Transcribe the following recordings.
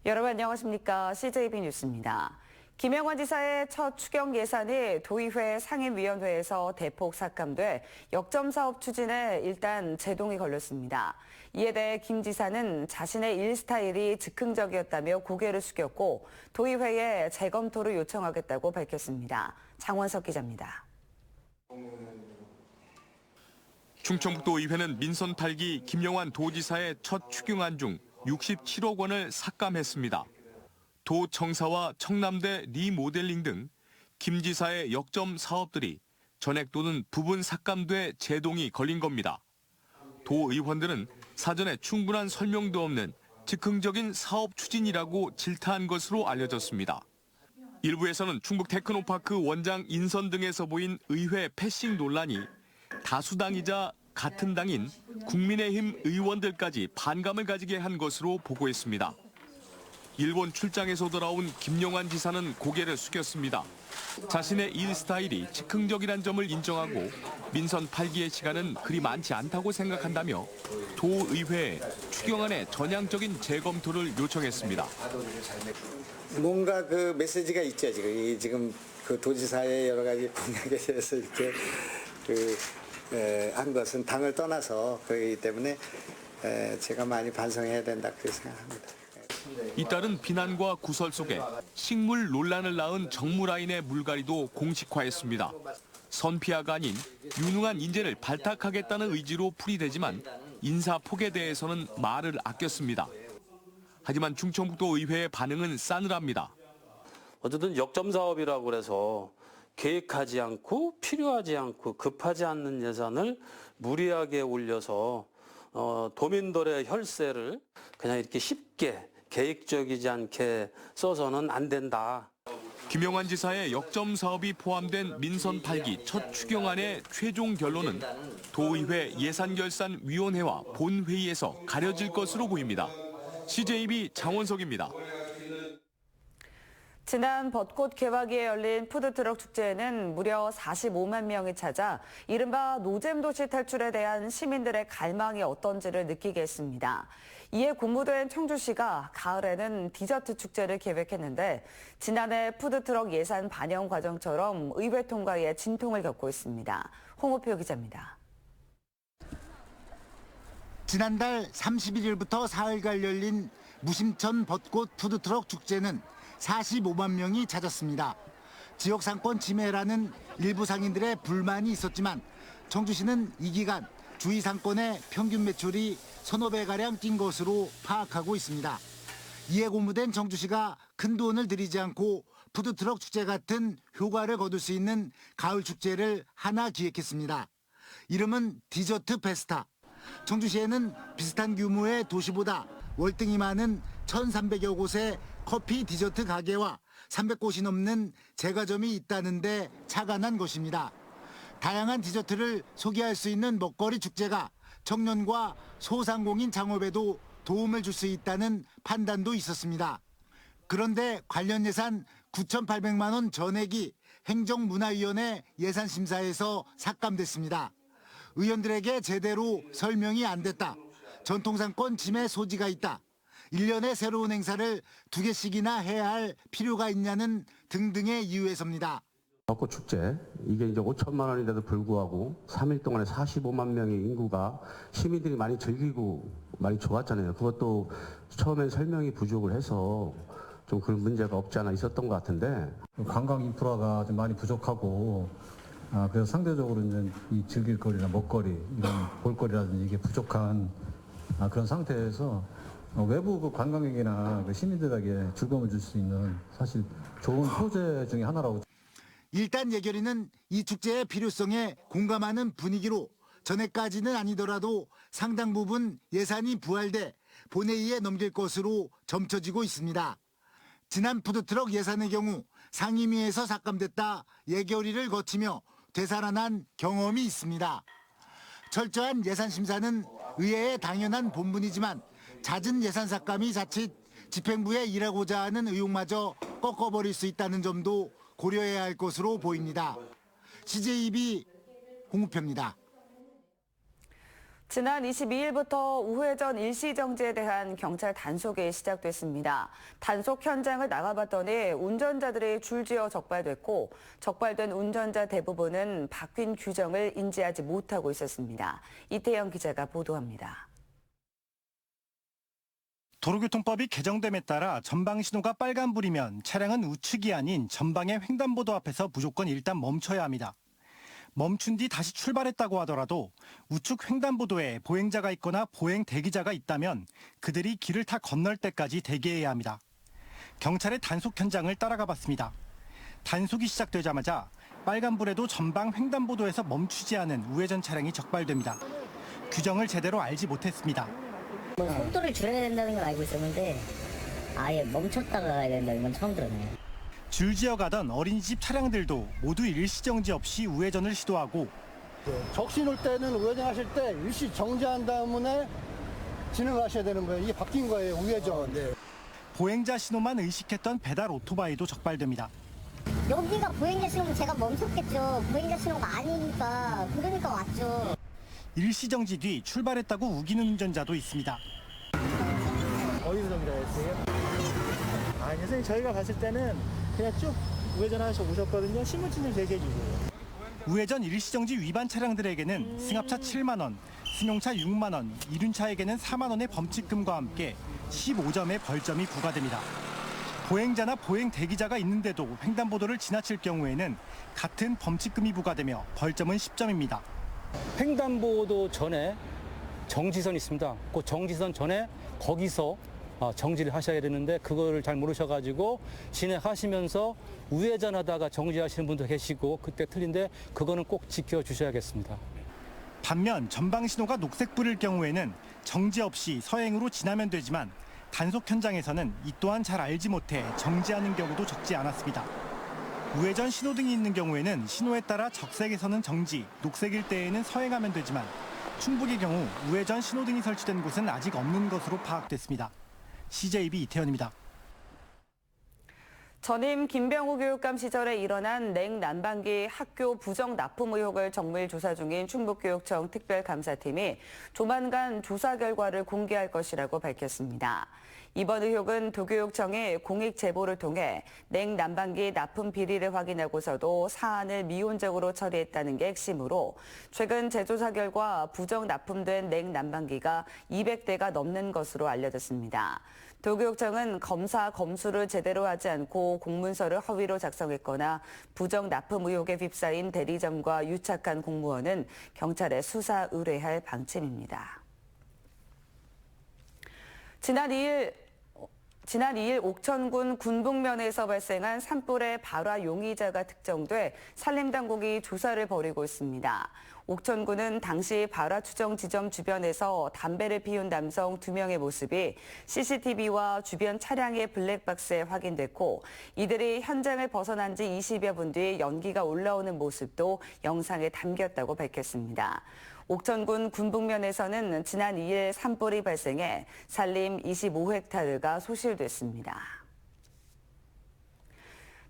여러분 안녕하십니까? CJB 뉴스입니다. 김영환 지사의 첫 추경 예산이 도의회 상임위원회에서 대폭 삭감돼 역점 사업 추진에 일단 제동이 걸렸습니다. 이에 대해 김 지사는 자신의 일 스타일이 즉흥적이었다며 고개를 숙였고 도의회에 재검토를 요청하겠다고 밝혔습니다. 장원석 기자입니다. 충청북도의회는 민선 8기 김영환 도지사의 첫 추경안 중 67억 원을 삭감했습니다. 도 청사와 청남대 리모델링 등 김 지사의 역점 사업들이 전액 또는 부분 삭감돼 제동이 걸린 겁니다. 도 의원들은 사전에 충분한 설명도 없는 즉흥적인 사업 추진이라고 질타한 것으로 알려졌습니다. 일부에서는 충북 테크노파크 원장 인선 등에서 보인 의회 패싱 논란이 다수당이자 같은 당인 국민의힘 의원들까지 반감을 가지게 한 것으로 보고했습니다. 일본 출장에서 돌아온 김영환 지사는 고개를 숙였습니다. 자신의 일 스타일이 즉흥적이란 점을 인정하고 민선 8기의 시간은 그리 많지 않다고 생각한다며 도의회에 추경안의 전향적인 재검토를 요청했습니다. 뭔가 그 메시지가 있죠. 지금 그 도지사의 여러 가지 공약에 대해서 이렇게 한 것은 당을 떠나서 그렇기 때문에 제가 많이 반성해야 된다 그렇게 생각합니다. 잇따른 비난과 구설 속에 식물 논란을 낳은 정무라인의 물갈이도 공식화했습니다. 선피아가 아닌 유능한 인재를 발탁하겠다는 의지로 풀이되지만 인사폭에 대해서는 말을 아꼈습니다. 하지만 충청북도 의회의 반응은 싸늘합니다. 어쨌든 역점 사업이라고 그래서 계획하지 않고 필요하지 않고 급하지 않는 예산을 무리하게 올려서 도민들의 혈세를 그냥 이렇게 쉽게 계획적이지 않게 써서는 안 된다. 김영환 지사의 역점 사업이 포함된 민선 8기 첫 추경안의 최종 결론은 도의회 예산결산위원회와 본회의에서 가려질 것으로 보입니다. CJB 장원석입니다. 지난 벚꽃 개화기에 열린 푸드트럭 축제에는 무려 45만 명이 찾아 이른바 노잼도시 탈출에 대한 시민들의 갈망이 어떤지를 느끼게 했습니다. 이에 공무된 청주시가 가을에는 디저트 축제를 계획했는데 지난해 푸드트럭 예산 반영 과정처럼 의회 통과에 진통을 겪고 있습니다. 홍우표 기자입니다. 지난달 31일부터 사흘간 열린 무심천 벚꽃 푸드트럭 축제는 45만 명이 찾았습니다. 지역 상권 침해라는 일부 상인들의 불만이 있었지만 청주시는 이 기간 주위 상권의 평균 매출이 서너 배가량 뛴 것으로 파악하고 있습니다. 이에 고무된 청주시가 큰 돈을 들이지 않고 푸드트럭 축제 같은 효과를 거둘 수 있는 가을 축제를 하나 기획했습니다. 이름은 디저트 페스타. 청주시에는 비슷한 규모의 도시보다 월등히 많은 1,300여 곳의 커피 디저트 가게와 300곳이 넘는 제과점이 있다는데 착안한 것입니다. 다양한 디저트를 소개할 수 있는 먹거리 축제가 청년과 소상공인 창업에도 도움을 줄 수 있다는 판단도 있었습니다. 그런데 관련 예산 9,800만 원 전액이 행정문화위원회 예산심사에서 삭감됐습니다. 의원들에게 제대로 설명이 안 됐다. 전통상권 침해 소지가 있다. 1년에 새로운 행사를 2개씩이나 해야 할 필요가 있냐는 등등의 이유에서입니다. 벚꽃 축제, 이게 이제 5천만 원인데도 불구하고 3일 동안에 45만 명의 인구가 시민들이 많이 즐기고 많이 좋았잖아요. 그것도 처음에 설명이 부족을 해서 좀 그런 문제가 없지 않아 있었던 것 같은데. 관광 인프라가 좀 많이 부족하고 그래서 상대적으로 이제 이 즐길 거리나 먹거리, 이런 볼거리라든지 이게 부족한 그런 상태에서 외부 그 관광객이나 그 시민들에게 즐거움을 줄 수 있는 사실 좋은 소재 중에 하나라고. 일단 예결위는 이 축제의 필요성에 공감하는 분위기로 전에까지는 아니더라도 상당 부분 예산이 부활돼 본회의에 넘길 것으로 점쳐지고 있습니다. 지난 푸드트럭 예산의 경우 상임위에서 삭감됐다 예결위를 거치며 되살아난 경험이 있습니다. 철저한 예산 심사는 의회의 당연한 본분이지만 잦은 예산 삭감이 자칫 집행부에 일하고자 하는 의욕마저 꺾어버릴 수 있다는 점도 고려해야 할 것으로 보입니다. CJB 홍우표입니다. 지난 22일부터 우회전 일시정지에 대한 경찰 단속이 시작됐습니다. 단속 현장을 나가봤더니 운전자들이 줄지어 적발됐고 적발된 운전자 대부분은 바뀐 규정을 인지하지 못하고 있었습니다. 이태영 기자가 보도합니다. 도로교통법이 개정됨에 따라 전방 신호가 빨간불이면 차량은 우측이 아닌 전방의 횡단보도 앞에서 무조건 일단 멈춰야 합니다. 멈춘 뒤 다시 출발했다고 하더라도 우측 횡단보도에 보행자가 있거나 보행 대기자가 있다면 그들이 길을 타 건널 때까지 대기해야 합니다. 경찰의 단속 현장을 따라가 봤습니다. 단속이 시작되자마자 빨간불에도 전방 횡단보도에서 멈추지 않은 우회전 차량이 적발됩니다. 규정을 제대로 알지 못했습니다. 속도를 줄여야 된다는 건 알고 있었는데 아예 멈췄다가 가야 된다는 건 처음 들었네요. 줄지어 가던 어린이집 차량들도 모두 일시정지 없이 우회전을 시도하고 적신 올 때는 우회전하실 때 일시 정지한 다음에 진행하셔야 되는 거예요. 이게 바뀐 거예요, 우회전. 네. 보행자 신호만 의식했던 배달 오토바이도 적발됩니다. 여기가 보행자 신호면 제가 멈췄겠죠. 보행자 신호가 아니니까. 그러니까 왔죠. 일시정지 뒤 출발했다고 우기는 운전자도 있습니다. 어디서 정지하셨어요? 아니, 선생님 저희가 봤을 때는 그냥 쭉 우회전하셔 오셨거든요. 신분증 좀 제시해주세요. 우회전 일시정지 위반 차량들에게는 승합차 7만 원, 승용차 6만 원, 이륜차에게는 4만 원의 범칙금과 함께 15점의 벌점이 부과됩니다. 보행자나 보행 대기자가 있는데도 횡단보도를 지나칠 경우에는 같은 범칙금이 부과되며 벌점은 10점입니다. 횡단보도 전에 정지선 있습니다. 그 정지선 전에 거기서 정지를 하셔야 되는데 그거를 잘 모르셔가지고 진행하시면서 우회전하다가 정지하시는 분도 계시고 그때 틀린데 그거는 꼭 지켜주셔야겠습니다. 반면 전방 신호가 녹색불일 경우에는 정지 없이 서행으로 지나면 되지만 단속 현장에서는 이 또한 잘 알지 못해 정지하는 경우도 적지 않았습니다. 우회전 신호등이 있는 경우에는 신호에 따라 적색에서는 정지, 녹색일 때에는 서행하면 되지만 충북의 경우 우회전 신호등이 설치된 곳은 아직 없는 것으로 파악됐습니다. CJB 이태현입니다. 전임 김병우 교육감 시절에 일어난 냉난방기 학교 부정 납품 의혹을 정밀 조사 중인 충북교육청 특별감사팀이 조만간 조사 결과를 공개할 것이라고 밝혔습니다. 이번 의혹은 도교육청이 공익 제보를 통해 냉난방기 납품 비리를 확인하고서도 사안을 미온적으로 처리했다는 게 핵심으로 최근 재조사 결과 부정 납품된 냉난방기가 200대가 넘는 것으로 알려졌습니다. 도교육청은 검사 검수를 제대로 하지 않고 공문서를 허위로 작성했거나 부정 납품 의혹에 휩싸인 대리점과 유착한 공무원은 경찰에 수사 의뢰할 방침입니다. 지난 2일 옥천군 군북면에서 발생한 산불의 발화 용의자가 특정돼 산림당국이 조사를 벌이고 있습니다. 옥천군은 당시 발화 추정 지점 주변에서 담배를 피운 남성 2명의 모습이 CCTV와 주변 차량의 블랙박스에 확인됐고 이들이 현장을 벗어난 지 20여 분 뒤 연기가 올라오는 모습도 영상에 담겼다고 밝혔습니다. 옥천군 군북면에서는 지난 2일 산불이 발생해 산림 25헥타르가 소실됐습니다.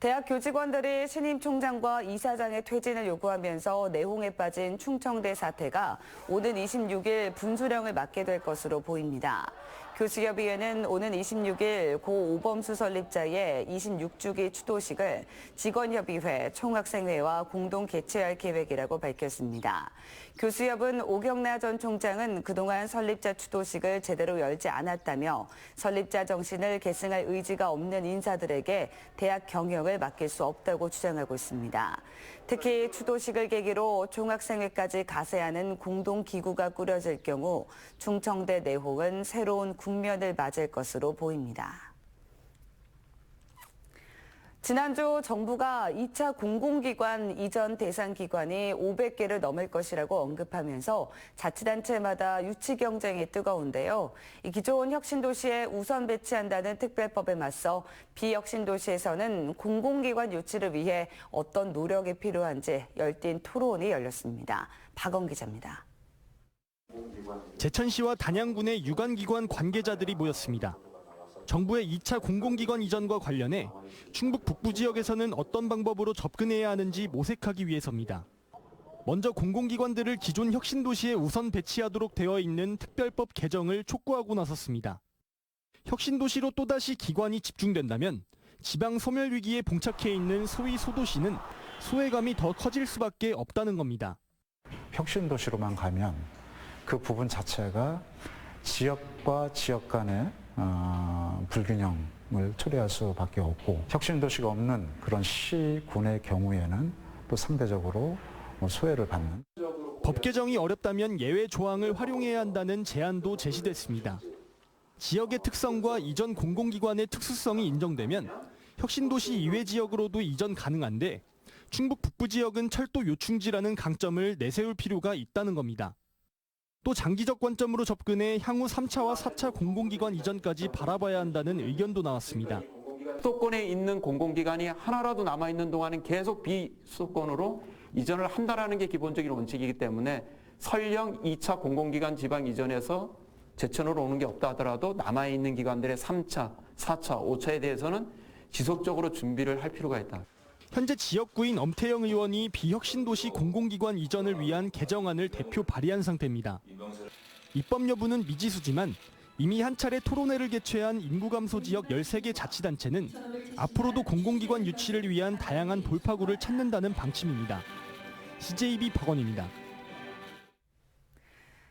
대학 교직원들이 신임 총장과 이사장의 퇴진을 요구하면서 내홍에 빠진 충청대 사태가 오는 26일 분수령을 맞게 될 것으로 보입니다. 교수협의회는 오는 26일 고 오범수 설립자의 26주기 추도식을 직원협의회, 총학생회와 공동 개최할 계획이라고 밝혔습니다. 교수협은 오경라 전 총장은 그동안 설립자 추도식을 제대로 열지 않았다며 설립자 정신을 계승할 의지가 없는 인사들에게 대학 경영을 맡길 수 없다고 주장하고 있습니다. 특히 추도식을 계기로 총학생회까지 가세하는 공동기구가 꾸려질 경우 충청대 내홍은 새로운 국면을 맞을 것으로 보입니다. 지난주 정부가 2차 공공기관 이전 대상 기관이 500개를 넘을 것이라고 언급하면서 자치단체마다 유치 경쟁이 뜨거운데요. 이 기존 혁신도시에 우선 배치한다는 특별법에 맞서 비혁신도시에서는 공공기관 유치를 위해 어떤 노력이 필요한지 열띤 토론이 열렸습니다. 박원 기자입니다. 제천시와 단양군의 유관기관 관계자들이 모였습니다. 정부의 2차 공공기관 이전과 관련해 충북 북부 지역에서는 어떤 방법으로 접근해야 하는지 모색하기 위해서입니다. 먼저 공공기관들을 기존 혁신도시에 우선 배치하도록 되어 있는 특별법 개정을 촉구하고 나섰습니다. 혁신도시로 또다시 기관이 집중된다면 지방 소멸 위기에 봉착해 있는 소위 소도시는 소외감이 더 커질 수밖에 없다는 겁니다. 혁신도시로만 가면 그 부분 자체가 지역과 지역 간의 불균형을 초래할 수밖에 없고, 혁신도시가 없는 그런 시군의 경우에는 또 상대적으로 소외를 받는. 법 개정이 어렵다면 예외 조항을 활용해야 한다는 제안도 제시됐습니다. 지역의 특성과 이전 공공기관의 특수성이 인정되면 혁신도시 이외 지역으로도 이전 가능한데 충북 북부 지역은 철도 요충지라는 강점을 내세울 필요가 있다는 겁니다. 또 장기적 관점으로 접근해 향후 3차와 4차 공공기관 이전까지 바라봐야 한다는 의견도 나왔습니다. 수도권에 있는 공공기관이 하나라도 남아있는 동안은 계속 비수도권으로 이전을 한다는 게 기본적인 원칙이기 때문에 설령 2차 공공기관 지방 이전에서 제천으로 오는 게 없다 하더라도 남아있는 기관들의 3차, 4차, 5차에 대해서는 지속적으로 준비를 할 필요가 있다. 현재 지역구인 엄태영 의원이 비혁신도시 공공기관 이전을 위한 개정안을 대표 발의한 상태입니다. 입법 여부는 미지수지만 이미 한 차례 토론회를 개최한 인구감소 지역 13개 자치단체는 앞으로도 공공기관 유치를 위한 다양한 돌파구를 찾는다는 방침입니다. CJB 박원입니다.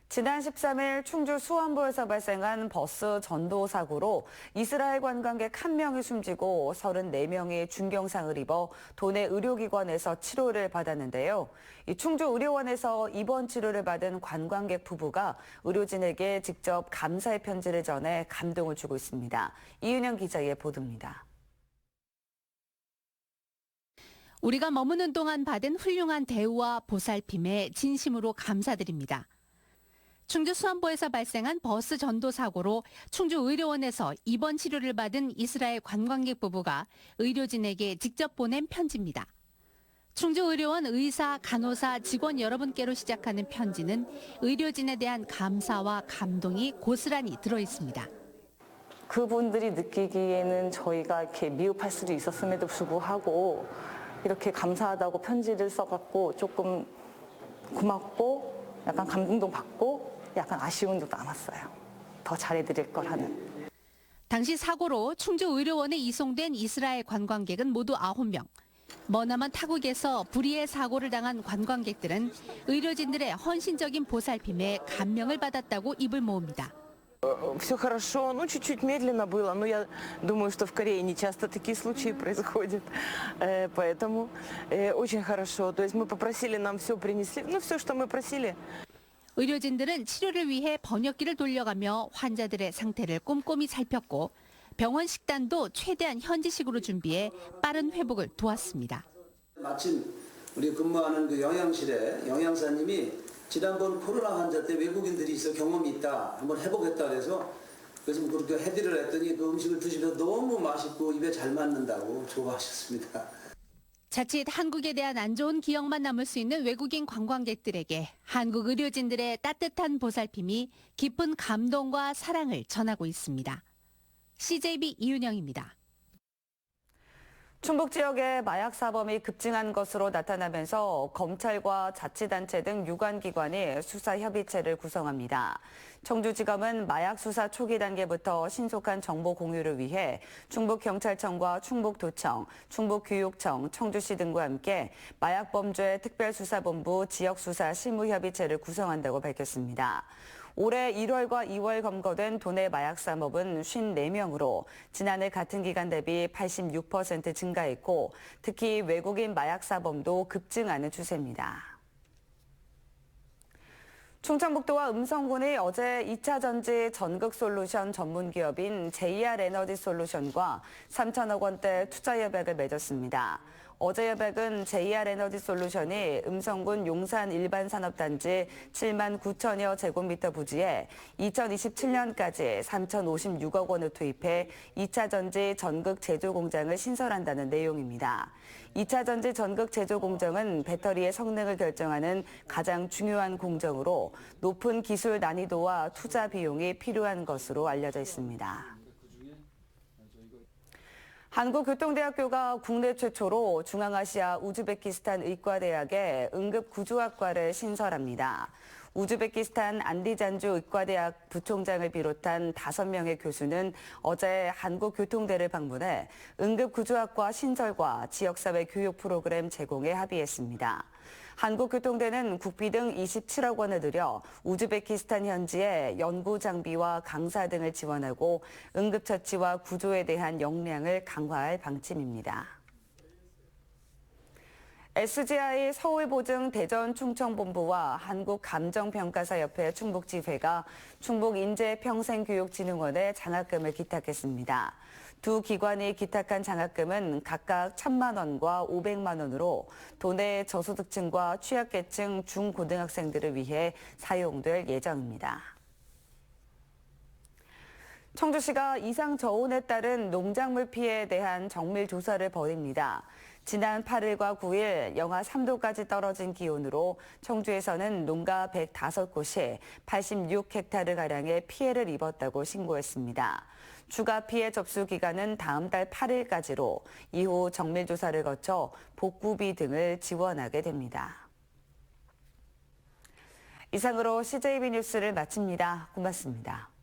지난 13일 충주 수원부에서 발생한 버스 전도 사고로 이스라엘 관광객 1명이 숨지고 34명이 중경상을 입어 도내 의료기관에서 치료를 받았는데요. 충주의료원에서 입원 치료를 받은 관광객 부부가 의료진에게 직접 감사의 편지를 전해 감동을 주고 있습니다. 이은영 기자의 보도입니다. 우리가 머무는 동안 받은 훌륭한 대우와 보살핌에 진심으로 감사드립니다. 충주 수원부에서 발생한 버스 전도 사고로 충주의료원에서 입원 치료를 받은 이스라엘 관광객 부부가 의료진에게 직접 보낸 편지입니다. 충주의료원 의사, 간호사, 직원 여러분께로 시작하는 편지는 의료진에 대한 감사와 감동이 고스란히 들어있습니다. 그분들이 느끼기에는 저희가 이렇게 미흡할 수도 있었음에도 불구하고 이렇게 감사하다고 편지를 써갖고 조금 고맙고 약간 감동도 받고 약간 아쉬운 점도 남았어요. 더 잘해드릴 걸 하는. 당시 사고로 충주의료원에 이송된 이스라엘 관광객은 모두 9명. 머나먼 타국에서 불의의 사고를 당한 관광객들은 의료진들의 헌신적인 보살핌에 감명을 받았다고 입을 모읍니다. Все хорошо, ну чуть-чуть медленно было, но я думаю, что в Корее не часто такие случаи происходят, поэтому очень хорошо. То есть мы попросили, нам все принесли, ну все, что мы просили. 의료진들은 치료를 위해 번역기를 돌려가며 환자들의 상태를 꼼꼼히 살폈고 병원 식단도 최대한 현지식으로 준비해 빠른 회복을 도왔습니다. 마침 우리 근무하는 그 영양실에 영양사님이 지난번 코로나 환자 때 외국인들이 있어 경험이 있다, 한번 해보겠다 그래서 그렇게 해드리려 했더니 그 음식을 드시면서 너무 맛있고 입에 잘 맞는다고 좋아하셨습니다. 자칫 한국에 대한 안 좋은 기억만 남을 수 있는 외국인 관광객들에게 한국 의료진들의 따뜻한 보살핌이 깊은 감동과 사랑을 전하고 있습니다. CJB 이윤영입니다. 충북 지역의 마약 사범이 급증한 것으로 나타나면서 검찰과 자치단체 등 유관기관이 수사협의체를 구성합니다. 청주지검은 마약 수사 초기 단계부터 신속한 정보 공유를 위해 충북경찰청과 충북도청, 충북교육청, 청주시 등과 함께 마약범죄 특별수사본부 지역수사실무협의체를 구성한다고 밝혔습니다. 올해 1월과 2월 검거된 도내 마약 사범은 54명으로 지난해 같은 기간 대비 86% 증가했고 특히 외국인 마약 사범도 급증하는 추세입니다. 충청북도와 음성군이 어제 2차 전지 전극 솔루션 전문 기업인 JR 에너지 솔루션과 3천억 원대 투자 협약을 맺었습니다. 어제 협약은 JR 에너지 솔루션이 음성군 용산 일반산업단지 7만 9천여 제곱미터 부지에 2027년까지 3,056억 원을 투입해 2차 전지 전극 제조 공장을 신설한다는 내용입니다. 2차 전지 전극 제조 공정은 배터리의 성능을 결정하는 가장 중요한 공정으로 높은 기술 난이도와 투자 비용이 필요한 것으로 알려져 있습니다. 한국교통대학교가 국내 최초로 중앙아시아 우즈베키스탄 의과대학에 응급구조학과를 신설합니다. 우즈베키스탄 안디잔주 의과대학 부총장을 비롯한 5명의 교수는 어제 한국교통대를 방문해 응급구조학과 신설과 지역사회 교육 프로그램 제공에 합의했습니다. 한국교통대는 국비 등 27억 원을 들여 우즈베키스탄 현지에 연구 장비와 강사 등을 지원하고 응급처치와 구조에 대한 역량을 강화할 방침입니다. SGI 서울보증 대전 충청본부와 한국감정평가사협회 충북지회가 충북인재평생교육진흥원에 장학금을 기탁했습니다. 두 기관이 기탁한 장학금은 각각 1,000만 원과 500만 원으로 도내 저소득층과 취약계층 중고등학생들을 위해 사용될 예정입니다. 청주시가 이상 저온에 따른 농작물 피해에 대한 정밀 조사를 벌입니다. 지난 8일과 9일 영하 3도까지 떨어진 기온으로 청주에서는 농가 105곳이 86헥타르가량의 피해를 입었다고 신고했습니다. 추가 피해 접수 기간은 다음 달 8일까지로 이후 정밀조사를 거쳐 복구비 등을 지원하게 됩니다. 이상으로 CJB 뉴스를 마칩니다. 고맙습니다.